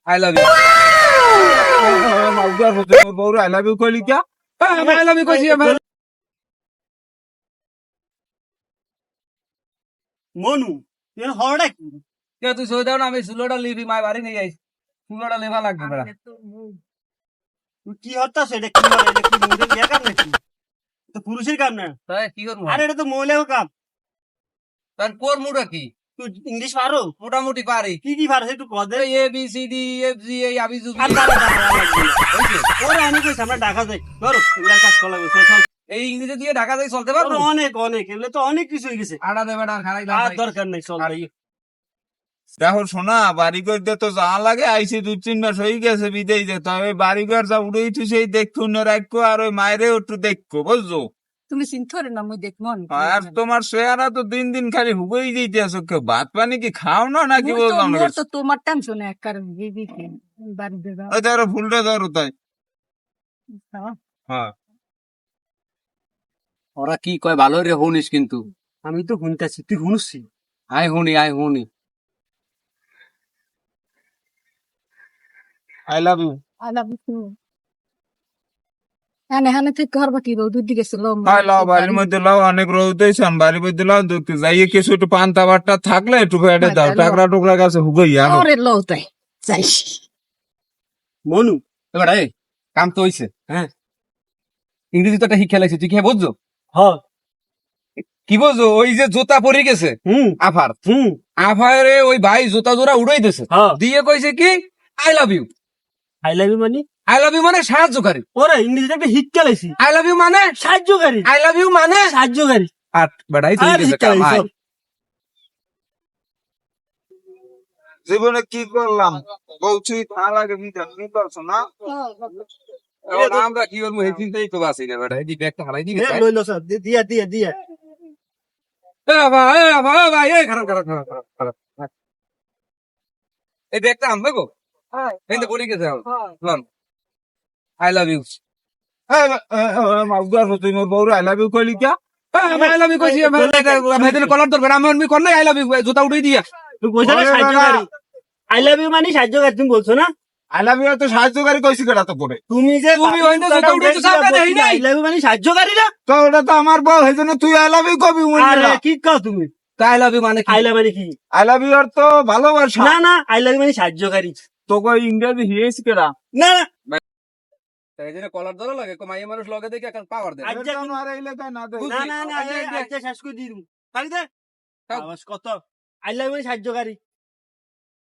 I love you মাউদার হতে বউরে I love you কইলি কিয়া? আই লাভ ইউ কইছি আমি। মনু তুই হড়া কি কে তুই সই দাও না, আমি সুলোটা লিবি মাই বাড়ি নিয়ে যাই। সুলোটা লেভা লাগবে বেড়া। তুই কি হতাস এটা কি বলে এটা কি মহিলা বিয়া কাম নাকি তো পুরুষের কাম না তাই কি করবো? আরে এটা তো মহিলাও কাম তার কোর মুডা কি? তুই ইংলিশ পারো মোটামুটি পারি। কি কি পারো একটু কদ দে A B C D F G এই আবি জুবি। ওরে অনেক হয়েছে আমরা ঢাকা যাই ধরো এগুলা কাজ করা লাগবে চল, চল। এই ইংরেজি দিয়ে ঢাকা যাই চলতে পারবো? ওরে অনেক অনেক এগুলো তো অনেক কিছু হয়ে গেছে আড়া দেবে না খারাই আর দরকার নেই চল দেখো শোনা, বাড়ি করতে তো যা লাগে আইসি 2-3 মাস হয়ে গেছে বিদেশ যেতে হবে। বাড়ি ঘর যা উড়েই তুই সেই দেখুন রাখবো, আর ওই মায়েরে একটু দেখবো, বুঝছো? তুমি চিন্তা না মুই দেখবো আর তোমার চেহারা তো দিন দিন খালি হুবেই দিতে আছো। কেউ ভাত পানি কি খাও না নাকি বললাম না? মোর তো তোমার টেনশন এক কারণ বিবি কে বাড়ি দেবা ওই ধরো ফুলটা ধরো তাই। হ্যাঁ ওরা কি কয় ভালো রে শুনিস কিন্তু। আমি তো শুনতেছি তুই শুনছি আই শুনি আই লাভ ইউ। আলাপ এনে হানে থেকে ঘর বাকি রোদ দিকে ছিল হ্যাঁ লাও, বাড়ির মধ্যে লাও, অনেক রোদ হয়েছে। বাড়ির মধ্যে লাও, দেখতে যাইয়ে কিছু একটু পান্তা বাট্টা থাকলে একটু ফেটে দাও, টাকরা টুকরা গাছে হুগই আনো। ওরে লওতাই যাইস মনু এবার এই কাম তো হইছে। হ্যাঁ ইংরেজি তো একটা শিক্ষা লাগছে, তুই কি বুঝছো? হ কি বুঝছো? ওই যে জুতা পরে গেছে আফার, আফারে ওই ভাই জুতা জোড়া উড়াই দিয়েছে, হ্যাঁ দিয়ে কইছে কি I love you. I love you মানে আই লাভ ইউ মানে সাহায্যকারী। ওরে ইংরেজিতে একটা হিট চালাইছি আই লাভ ইউ মানে সাহায্যকারী আই লাভ ইউ মানে সাহায্যকারী আট বেড়াই তুই আর গেছে হিট চালাইছি কামাই। জীবনে কি করলাম বলছি, তা লাগে বুঝতে পারছো না? এখন আমরা কি করবো এই চিন্তাই তো বাঁচি না বেটা, এই ব্যাগটা হারাই দিবি। লই লো স্যার দিয়া দিয়া দিয়া এই ব্যাগটা আনবে গো, এই তো পড়ে গেছে। I love you. মাউদার হতে বউরে আই লাভ ইউ কইলি কিয়া? আই লাভ ইউ কইছি আমি। কলার ধরবে না, আমি কর নাই আই লাভ ইউ জুতা উঠাই দিয়া। তুই কইছ না ওরে সাহায্যকারী আই লাভ ইউ মানে সাহায্যকারী তুমি বলছো না আই লাভ ইউ তো সাহায্যকারী কইছি কেটা তো পরে? তুমি যে তুমি হইতো জুতা উঠাইছো সামনে দেই নাই। আই লাভ ইউ মানে সাহায্যকারী না তো ওটা তো আমার বউ, সেই জন্য তুই আই লাভ ইউ কবি। আরে কি কও তুমি আই লাভ ইউ মানে কি? আই লাভ মানে কি আই লাভ ইউ আর তো ভালোবাসা। না না আই লাভ ইউ মানে সাহায্যকারী তো কই ইংরেজি হিয়েছি কেটা? না না এই যে কলার ধরা লাগে মাইয়া মানুষ লগে দেখে এখন পাওয়ার দেয়। আচ্ছা, আর এই এলাকায় না দেয়। না না না আচ্ছা শেষ করে দিই পারি দে আওয়াজ কত আই লাভ ইউ মানে সাহায্যকারী